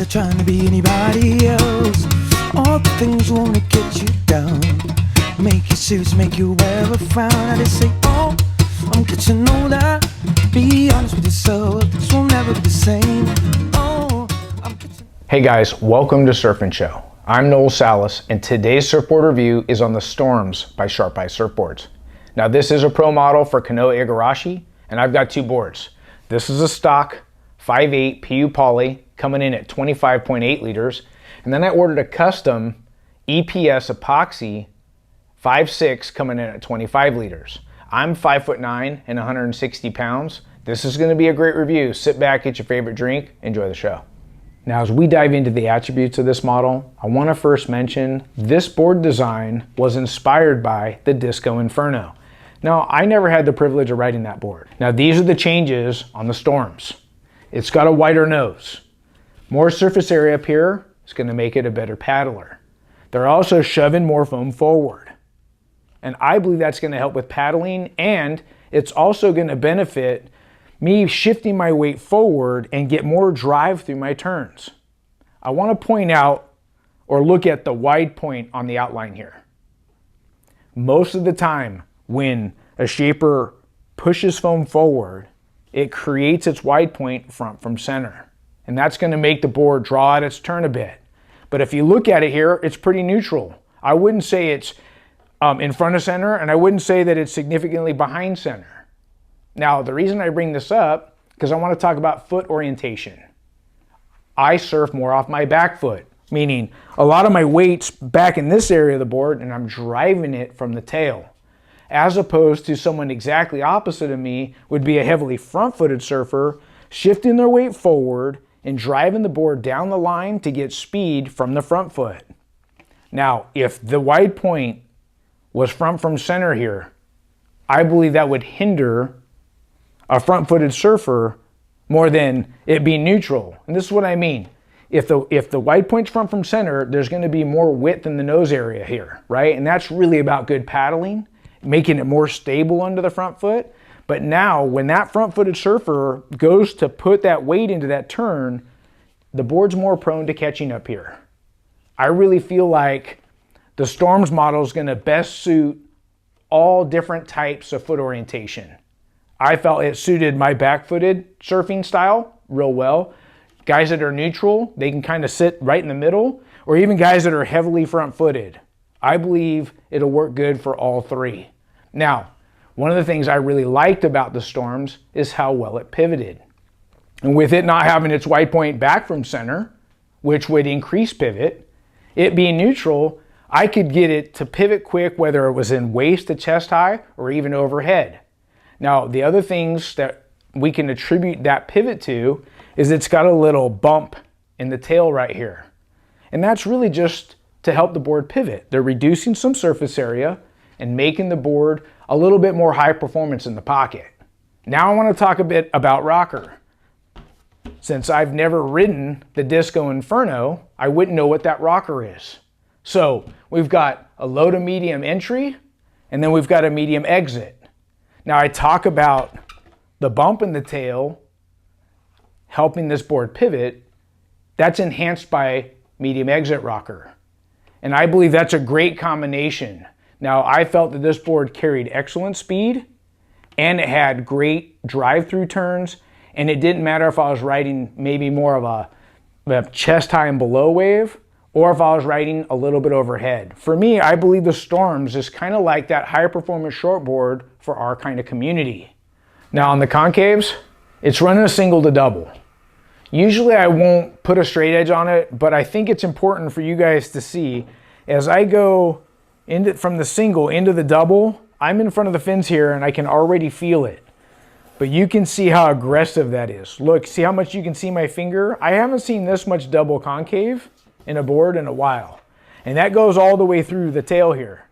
trying to be anybody else. All the things wanna get you down, make you serious, make you wear a frown. I just say, oh, I'm getting older. Be honest with yourself, this will never be the same. Oh, Hey guys, welcome to Surf and Show. I'm Noel Salas, and today's surfboard review is on the Storms by Sharpeye Surfboards. Now this is a pro model for Kanoa Igarashi, and I've got two boards. This is a stock 5.8 PU poly coming in at 25.8 liters, and then I ordered a custom Eps Epoxy 5.6 coming in at 25 liters. I'm 5'9" and 160 pounds. This is going to be a great review. Sit back, get your favorite drink, enjoy the show. Now as we dive into the attributes of this model, I want to first mention this board design was inspired by the Disco Inferno. Now I never had the privilege of riding that board. Now these are the changes on the Storms. It's got a wider nose. More surface area up here is going to make it a better paddler. They're also shoving more foam forward. And I believe that's going to help with paddling, and it's also going to benefit me shifting my weight forward and get more drive through my turns. I want to point out or look at the wide point on the outline here. Most of the time when a shaper pushes foam forward, it creates its wide point front from center. And that's going to make the board draw out its turn a bit. But if you look at it here, it's pretty neutral. I wouldn't say it's in front of center, and I wouldn't say that it's significantly behind center. Now, the reason I bring this up, because I want to talk about foot orientation. I surf more off my back foot, meaning a lot of my weight's back in this area of the board and I'm driving it from the tail. As opposed to someone exactly opposite of me would be a heavily front-footed surfer, shifting their weight forward and driving the board down the line to get speed from the front foot. Now, if the wide point was front from center here, I believe that would hinder a front-footed surfer more than it being neutral. And this is what I mean. If the wide point's front from center, there's going to be more width in the nose area here, right? And that's really about good paddling, making it more stable under the front foot. But now, when that front-footed surfer goes to put that weight into that turn, the board's more prone to catching up here. I really feel like the Storms model is going to best suit all different types of foot orientation. I felt it suited my back-footed surfing style real well. Guys that are neutral, they can kind of sit right in the middle, or even guys that are heavily front-footed. I believe it'll work good for all three. Now, one of the things I really liked about the Storms is how well it pivoted. And with it not having its wide point back from center, which would increase pivot, it being neutral, I could get it to pivot quick, whether it was in waist to chest high or even overhead. Now, the other things that we can attribute that pivot to is it's got a little bump in the tail right here. And that's really just to help the board pivot. They're reducing some surface area and making the board a little bit more high performance in the pocket. Now I want to talk a bit about rocker. Since I've never ridden the Disco Inferno, I wouldn't know what that rocker is. So we've got a low to medium entry, and then we've got a medium exit. Now I talk about the bump in the tail helping this board pivot. That's enhanced by medium exit rocker. And I believe that's a great combination. Now I felt that this board carried excellent speed and it had great drive-through turns, and it didn't matter if I was riding maybe more of a chest high and below wave or if I was riding a little bit overhead. For me, I believe the Storms is kind of like that higher performance shortboard for our kind of community. Now on the Concaves, it's running a single to double. Usually I won't put a straight edge on it, but I think it's important for you guys to see as I go from the single into the double, I'm in front of the fins here and I can already feel it. But you can see how aggressive that is. Look, see how much you can see my finger? I haven't seen this much double concave in a board in a while. And that goes all the way through the tail here.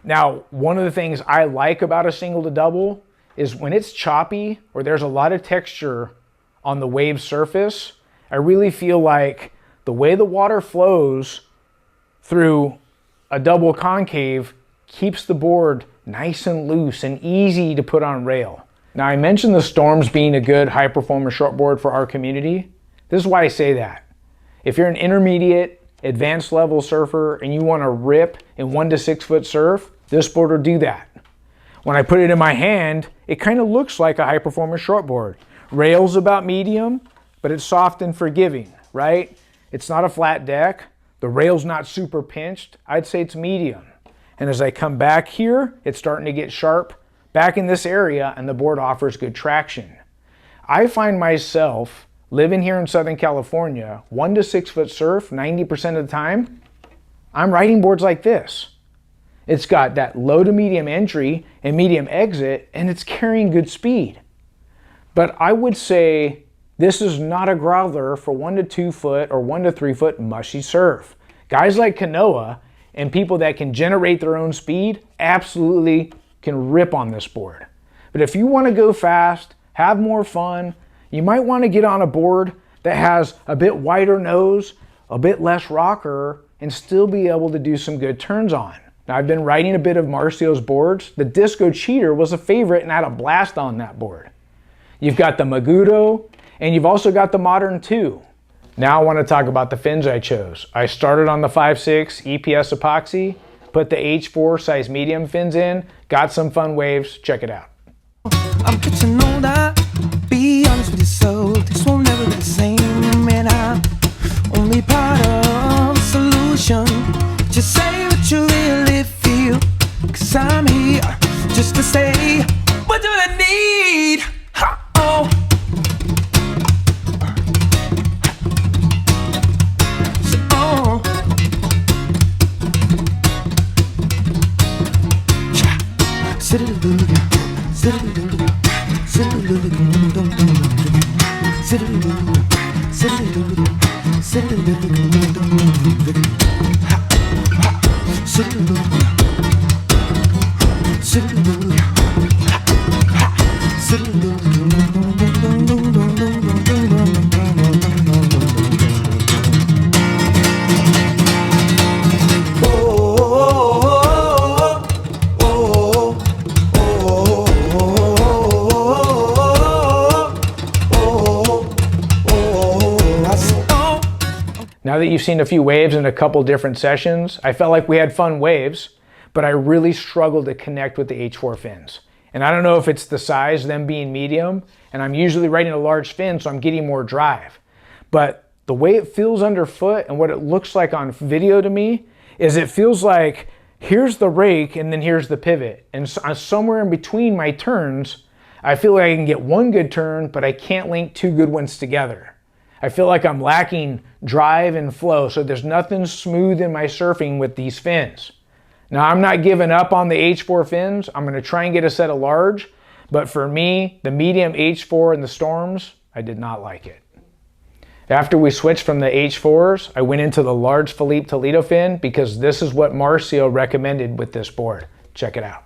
Now, one of the things I like about a single to double is when it's choppy or there's a lot of texture on the wave surface, I really feel like the way the water flows through a double concave keeps the board nice and loose and easy to put on rail. Now I mentioned the Storms being a good high performance shortboard for our community. This is why I say that. If you're an intermediate, advanced level surfer and you want to rip in 1 to 6 foot surf, this board will do that. When I put it in my hand, it kind of looks like a high performance shortboard. Rail's about medium, but it's soft and forgiving, right? It's not a flat deck. The rail's not super pinched. I'd say it's medium. And as I come back here, it's starting to get sharp back in this area, and the board offers good traction. I find myself living here in Southern California, 1 to 6 foot surf, 90% of the time, I'm riding boards like this. It's got that low to medium entry and medium exit, and it's carrying good speed. But I would say this is not a growler for 1 to 2 foot or 1 to 3 foot mushy surf. Guys like Kanoa and people that can generate their own speed absolutely can rip on this board. But if you want to go fast, have more fun, you might want to get on a board that has a bit wider nose, a bit less rocker, and still be able to do some good turns on. Now, I've been riding a bit of Marcio's boards. The Disco Cheater was a favorite and I had a blast on that board. You've got the Magudo, and you've also got the Modern 2. Now I want to talk about the fins I chose. I started on the 5.6 Eps Epoxy, put the H4 size medium fins in, got some fun waves, check it out. I'm getting older, be honest with yourself, this will never be the same. And I'm only part of the solution. Just say what you really feel, 'cause I'm here just to say, what do I need? Oh. So, oh. Now that you've seen a few waves in a couple different sessions, I felt like we had fun waves, but I really struggled to connect with the H4 fins. And I don't know if it's the size, them being medium, and I'm usually riding a large fin, so I'm getting more drive. But the way it feels underfoot and what it looks like on video to me is it feels like here's the rake and then here's the pivot. And somewhere in between my turns, I feel like I can get one good turn, but I can't link two good ones together. I feel like I'm lacking drive and flow, so there's nothing smooth in my surfing with these fins. Now, I'm not giving up on the H4 fins. I'm gonna try and get a set of large, but for me, the medium H4 and the Storms, I did not like it. After we switched from the H4s, I went into the large Philippe Toledo fin because this is what Marcio recommended with this board. Check it out.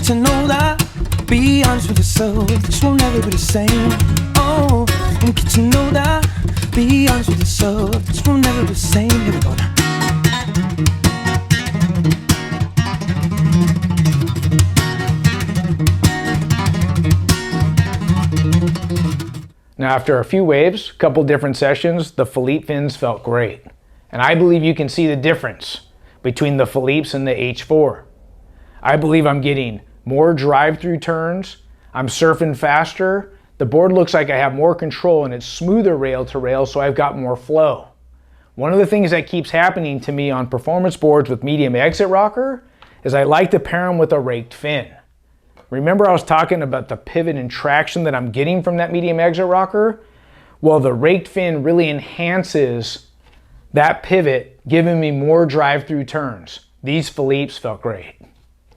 To know that, be honest with yourself, this will never be the same. Oh, and get to know that, be honest with yourself, this will never be the same. Here we go now. Now, after a few waves, a couple different sessions, the Philippe fins felt great. And I believe you can see the difference between the Philippe's and the H4. I believe I'm getting more drive-through turns, I'm surfing faster, the board looks like I have more control and it's smoother rail to rail, so I've got more flow. One of the things that keeps happening to me on performance boards with medium exit rocker is I like to pair them with a raked fin. Remember I was talking about the pivot and traction that I'm getting from that medium exit rocker? Well, the raked fin really enhances that pivot, giving me more drive-through turns. These Philippe's felt great.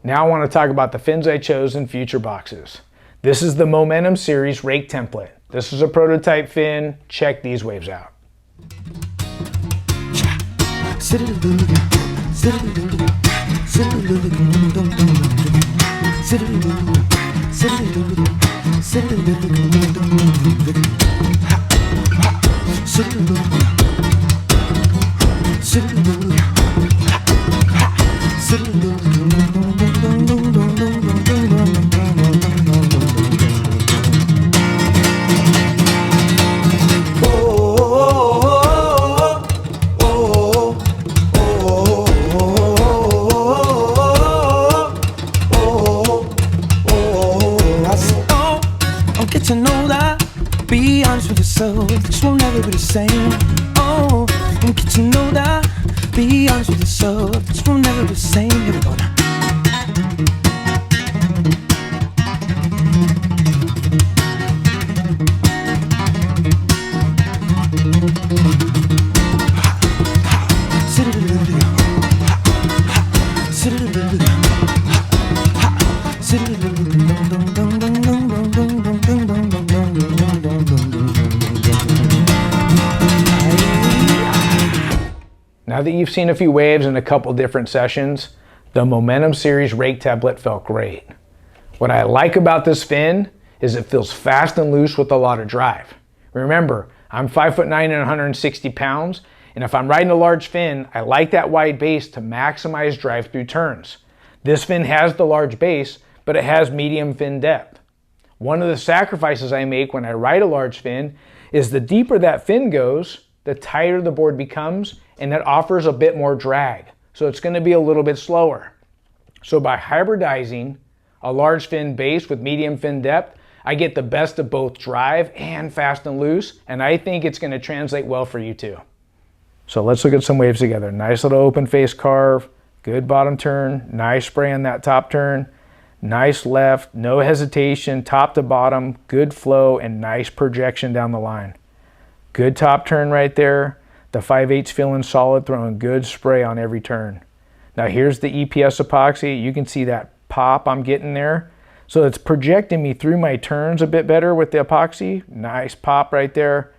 Now I want to talk about the fins I chose in future boxes. This is the Momentum Series rake template. This is a prototype fin. Check these waves out. To know that, be honest with yourself, this will never be the same. Oh, and get to know that, be honest with yourself, this will never be the same. Here we go now. Now that you've seen a few waves in a couple different sessions, the Momentum Series rake template felt great. What I like about this fin is it feels fast and loose with a lot of drive. Remember, I'm 5'9" and 160 pounds, and if I'm riding a large fin, I like that wide base to maximize drive through turns. This fin has the large base, but it has medium fin depth. One of the sacrifices I make when I ride a large fin is the deeper that fin goes, the tighter the board becomes, and it offers a bit more drag. So it's gonna be a little bit slower. So by hybridizing a large fin base with medium fin depth, I get the best of both drive and fast and loose, and I think it's gonna translate well for you too. So let's look at some waves together. Nice little open face carve, good bottom turn, nice spray on that top turn, nice left, no hesitation, top to bottom, good flow, and nice projection down the line. Good top turn right there. The 5/8's feeling solid, throwing good spray on every turn. Now here's the Eps Epoxy. You can see that pop I'm getting there. So it's projecting me through my turns a bit better with the epoxy. Nice pop right there.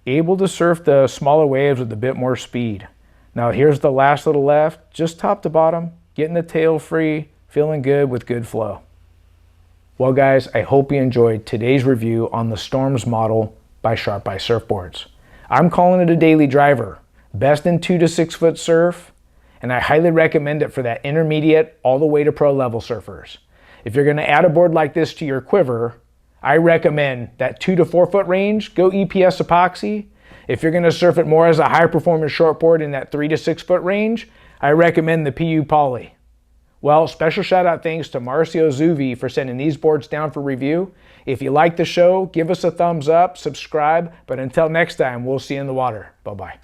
Able to surf the smaller waves with a bit more speed. Now here's the last little left, just top to bottom, getting the tail free, feeling good with good flow. Well guys, I hope you enjoyed today's review on the Storms model by Sharpeye Surfboards. I'm calling it a daily driver, best in 2 to 6 foot surf, and I highly recommend it for that intermediate all the way to pro level surfers. If you're gonna add a board like this to your quiver, I recommend that 2 to 4 foot range, go Eps Epoxy. If you're gonna surf it more as a high performance shortboard in that 3 to 6 foot range, I recommend the PU Poly. Well, special shout out thanks to Marcio Zuvi for sending these boards down for review. If you like the show, give us a thumbs up, subscribe, but until next time, we'll see you in the water. Bye-bye.